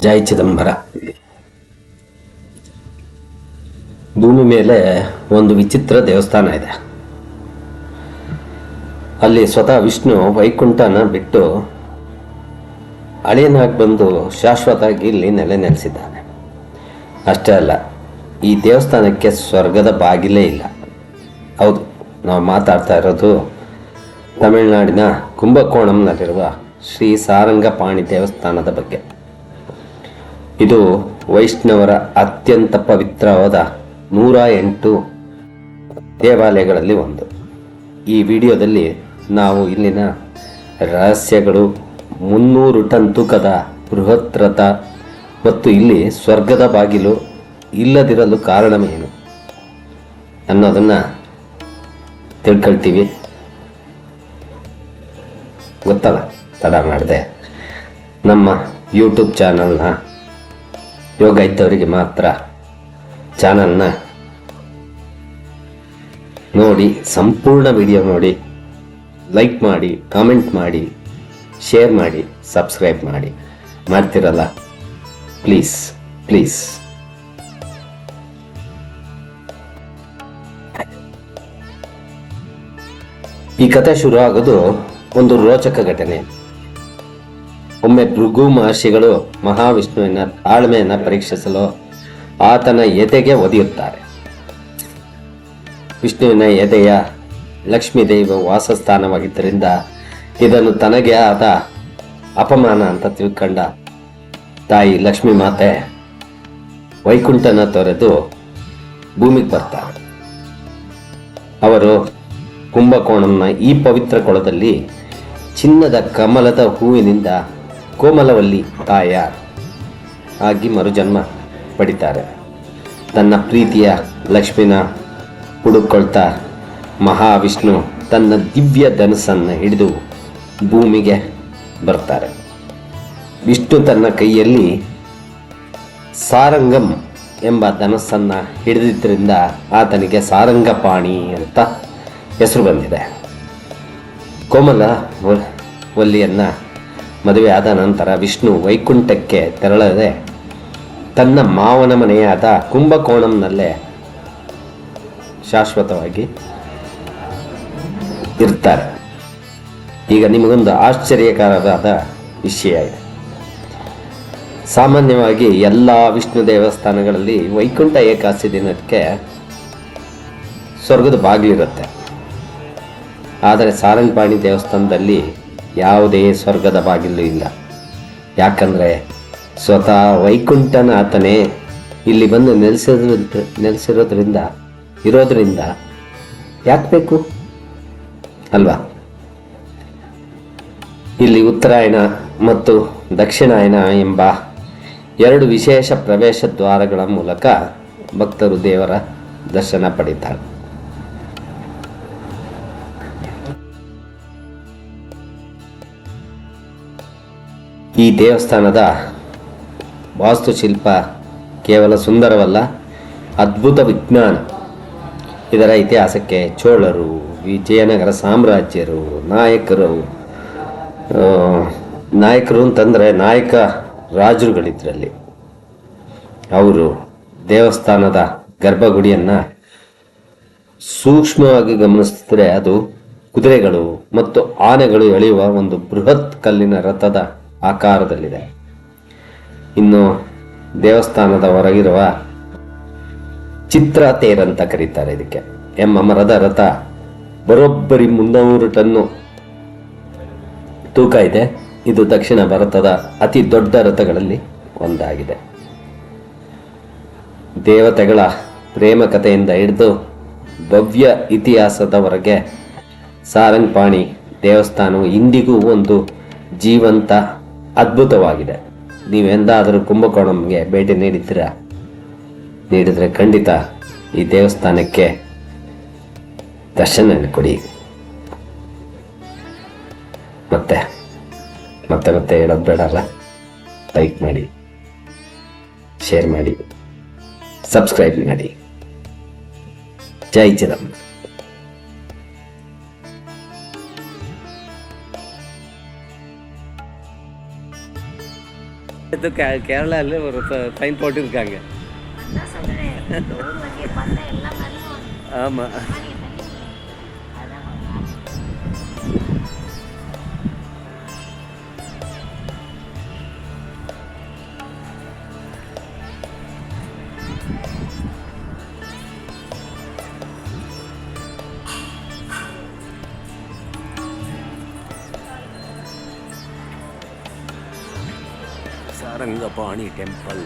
ಜೈ ಚಿದಂಬರ. ಭೂಮಿ ಮೇಲೆ ಒಂದು ವಿಚಿತ್ರ ದೇವಸ್ಥಾನ ಇದೆ. ಅಲ್ಲಿ ಸ್ವತಃ ವಿಷ್ಣು ವೈಕುಂಠನ ಬಿಟ್ಟು ಅಳಿಯನಾಗಿ ಬಂದು ಶಾಶ್ವತವಾಗಿ ಇಲ್ಲಿ ನೆಲೆಸಿದ್ದಾನೆ. ಅಷ್ಟೇ ಅಲ್ಲ, ಈ ದೇವಸ್ಥಾನಕ್ಕೆ ಸ್ವರ್ಗದ ಬಾಗಿಲೇ ಇಲ್ಲ. ಹೌದು, ನಾವು ಮಾತಾಡ್ತಾ ಇರೋದು ತಮಿಳುನಾಡಿನ ಕುಂಭಕೋಣಂನಲ್ಲಿರುವ ಶ್ರೀ ಸಾರಂಗಪಾಣಿ ದೇವಸ್ಥಾನದ ಬಗ್ಗೆ. ಇದು ವೈಷ್ಣವರ ಅತ್ಯಂತ ಪವಿತ್ರವಾದ 108 ದೇವಾಲಯಗಳಲ್ಲಿ ಒಂದು. ಈ ವಿಡಿಯೋದಲ್ಲಿ ನಾವು ಇಲ್ಲಿನ ರಹಸ್ಯಗಳು, 300 ಟನ್ ತೂಕದ ಬೃಹತ್ ರಥ ಮತ್ತು ಇಲ್ಲಿ ಸ್ವರ್ಗದ ಬಾಗಿಲು ಇಲ್ಲದಿರಲು ಕಾರಣವೇನು ಅನ್ನೋದನ್ನು ತಿಳ್ಕೊಳ್ತೀವಿ. ಗೊತ್ತಲ್ಲ, ತಡ ಮಾಡಿದೆ. ನಮ್ಮ ಯೂಟ್ಯೂಬ್ ಚಾನಲ್ನ ಯೋಗ ಇದ್ದವರಿಗೆ ಮಾತ್ರ ಚಾನಲ್ನ ನೋಡಿ, ಸಂಪೂರ್ಣ ವಿಡಿಯೋ ನೋಡಿ, ಲೈಕ್ ಮಾಡಿ, ಕಾಮೆಂಟ್ ಮಾಡಿ, ಶೇರ್ ಮಾಡಿ, ಸಬ್ಸ್ಕ್ರೈಬ್ ಮಾಡಿ. ಮಾಡ್ತಿರಲ್ಲ, ಪ್ಲೀಸ್ ಪ್ಲೀಸ್. ಈ ಕಥೆ ಶುರು ಆಗೋದು ಒಂದು ರೋಚಕ ಘಟನೆ. ಒಮ್ಮೆ ಭೃಗು ಮಹರ್ಷಿಗಳು ಮಹಾವಿಷ್ಣುವಿನ ತಾಳ್ಮೆಯನ್ನು ಪರೀಕ್ಷಿಸಲು ಆತನ ಎದೆಗೆ ಒದೆಯುತ್ತಾರೆ. ವಿಷ್ಣುವಿನ ಎದೆಯ ಲಕ್ಷ್ಮೀ ದೇವಿ ವಾಸಸ್ಥಾನವಾಗಿದ್ದರಿಂದ ಇದನ್ನು ತನಗೆ ಆದ ಅಪಮಾನ ಅಂತ ತಿಳ್ಕೊಂಡ ತಾಯಿ ಲಕ್ಷ್ಮೀ ಮಾತೆ ವೈಕುಂಠನ ತೊರೆದು ಭೂಮಿಗೆ ಬರ್ತಾರೆ. ಅವರು ಕುಂಭಕೋಣಂನ ಈ ಪವಿತ್ರ ಕೊಳದಲ್ಲಿ ಚಿನ್ನದ ಕಮಲದ ಹೂವಿನಿಂದ ಕೋಮಲವಲ್ಲಿ ತಾಯ ಆಗಿ ಮರುಜನ್ಮ ಪಡಿತಾರೆ. ತನ್ನ ಪ್ರೀತಿಯ ಲಕ್ಷ್ಮಿನ ಹುಡುಕೊಳ್ತಾ ಮಹಾವಿಷ್ಣು ತನ್ನ ದಿವ್ಯ ಧನಸ್ಸನ್ನು ಹಿಡಿದು ಭೂಮಿಗೆ ಬರ್ತಾರೆ. ವಿಷ್ಣು ತನ್ನ ಕೈಯಲ್ಲಿ ಸಾರಂಗಂ ಎಂಬ ಧನಸ್ಸನ್ನು ಹಿಡಿದಿದ್ದರಿಂದ ಆತನಿಗೆ ಸಾರಂಗಪಾಣಿ ಅಂತ ಹೆಸರು ಬಂದಿದೆ. ಕೋಮಲ ವಲ್ಲಿಯನ್ನು ಮದುವೆ ಆದ ನಂತರ ವಿಷ್ಣು ವೈಕುಂಠಕ್ಕೆ ತೆರಳದೆ ತನ್ನ ಮಾವನ ಮನೆಯಾದ ಕುಂಭಕೋಣಂನಲ್ಲೇ ಶಾಶ್ವತವಾಗಿ ಇರ್ತಾರೆ. ಈಗ ನಿಮಗೊಂದು ಆಶ್ಚರ್ಯಕರವಾದ ವಿಷಯ ಇದೆ. ಸಾಮಾನ್ಯವಾಗಿ ಎಲ್ಲ ವಿಷ್ಣು ದೇವಸ್ಥಾನಗಳಲ್ಲಿ ವೈಕುಂಠ ಏಕಾದಶಿ ದಿನಕ್ಕೆ ಸ್ವರ್ಗದ ಬಾಗಿಲಿರುತ್ತೆ. ಆದರೆ ಸಾರಂಗಪಾಣಿ ದೇವಸ್ಥಾನದಲ್ಲಿ ಯಾವುದೇ ಸ್ವರ್ಗದ ಬಾಗಿಲು ಇಲ್ಲ. ಯಾಕಂದರೆ ಸ್ವತಃ ವೈಕುಂಠನ ಆತನೇ ಇಲ್ಲಿ ಬಂದು ನೆಲೆಸಿರೋದ್ರಿಂದ ಯಾಕೆ ಬೇಕು ಅಲ್ವಾ? ಇಲ್ಲಿ ಉತ್ತರಾಯಣ ಮತ್ತು ದಕ್ಷಿಣಾಯನ ಎಂಬ 2 ವಿಶೇಷ ಪ್ರವೇಶ ದ್ವಾರಗಳ ಮೂಲಕ ಭಕ್ತರು ದೇವರ ದರ್ಶನ ಪಡೀತಾರೆ. ಈ ದೇವಸ್ಥಾನದ ವಾಸ್ತುಶಿಲ್ಪ ಕೇವಲ ಸುಂದರವಲ್ಲ, ಅದ್ಭುತ ವಿಜ್ಞಾನ. ಇದರ ಇತಿಹಾಸಕ್ಕೆ ಚೋಳರು, ವಿಜಯನಗರ ಸಾಮ್ರಾಜ್ಯರು, ನಾಯಕರು ಅಂತಂದರೆ ನಾಯಕ ರಾಜರುಗಳಿದ್ರಲ್ಲಿ ಅವರು ದೇವಸ್ಥಾನದ ಗರ್ಭಗುಡಿಯನ್ನು ಸೂಕ್ಷ್ಮವಾಗಿ ಗಮನಿಸಿದ್ರೆ ಅದು ಕುದುರೆಗಳು ಮತ್ತು ಆನೆಗಳು ಎಳೆಯುವ ಒಂದು ಬೃಹತ್ ಕಲ್ಲಿನ ರಥದ ಆಕಾರದಲ್ಲಿದೆ. ಇನ್ನು ದೇವಸ್ಥಾನದ ಹೊರಗಿರುವ ಚಿತ್ರ ತೇರಂತ ಕರೀತಾರೆ ಇದಕ್ಕೆ ಎಂಬ ಮರದ ರಥ ಬರೋಬ್ಬರಿ 300 ಟನ್ನು ತೂಕ ಇದೆ. ಇದು ದಕ್ಷಿಣ ಭಾರತದ ಅತಿ ದೊಡ್ಡ ರಥಗಳಲ್ಲಿ ಒಂದಾಗಿದೆ. ದೇವತೆಗಳ ಪ್ರೇಮ ಕಥೆಯಿಂದ ಹಿಡಿದು ಭವ್ಯ ಇತಿಹಾಸದವರೆಗೆ ಸಾರಂಗಪಾಣಿ ದೇವಸ್ಥಾನವು ಇಂದಿಗೂ ಒಂದು ಜೀವಂತ ಅದ್ಭುತವಾಗಿದೆ. ನೀವೆಂದಾದರೂ ಕುಂಭಕೋಣಂಗೆ ಭೇಟಿ ನೀಡಿದರೆ ಖಂಡಿತ ಈ ದೇವಸ್ಥಾನಕ್ಕೆ ದರ್ಶನ ಕೊಡಿ. ಮತ್ತೆ ಹೇಳೋದು ಬೇಡಲ್ಲ, ಲೈಕ್ ಮಾಡಿ, ಶೇರ್ ಮಾಡಿ, ಸಬ್ಸ್ಕ್ರೈಬ್ ಮಾಡಿ. ಜೈ ಚಿದಂಬರ. இது கேரளாவில் ஒரு ஃபைன் போட்டிருக்காங்க. அதான் சொல்றேன். இந்த ஊர் வண்டியை பார்த்தா எல்லா மேலும் ஆமாம். தண்ணி அதான் சாரங்கபாணி டெம்பிள்.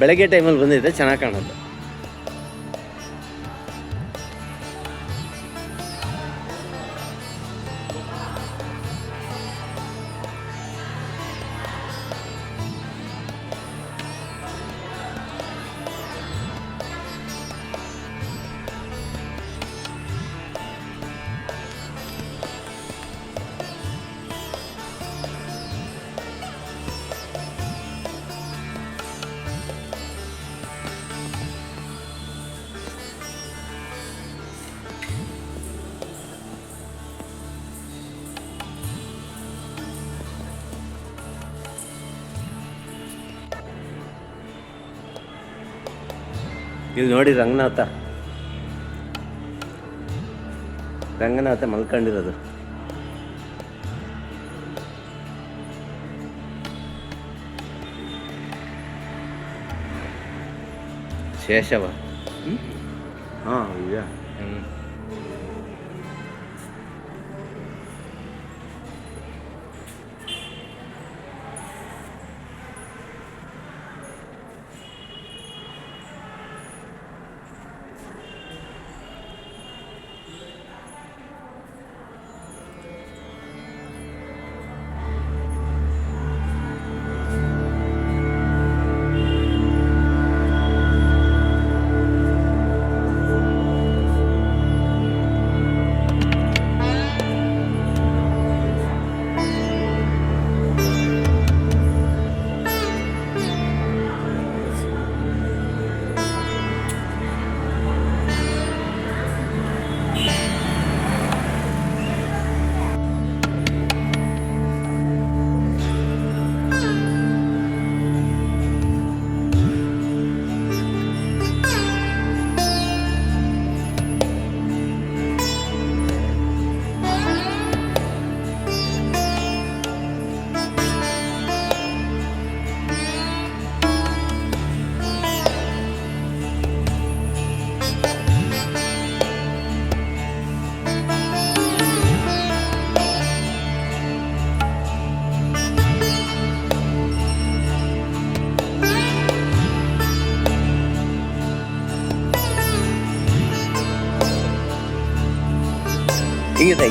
ಬೆಳಗ್ಗೆ ಟೈಮಲ್ಲಿ ಬಂದಿದ್ದೆ, ಚೆನ್ನಾಗಿ ಕಾಣುತ್ತೆ. ಇದು ನೋಡಿ ರಂಗನಾಥ ಮಲ್ಕೊಂಡಿರೋದು. ಶೇಷವ. ಹಾಂ ಇದೆಯಾ?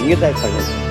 இங்கே தான் இருப்பாங்க.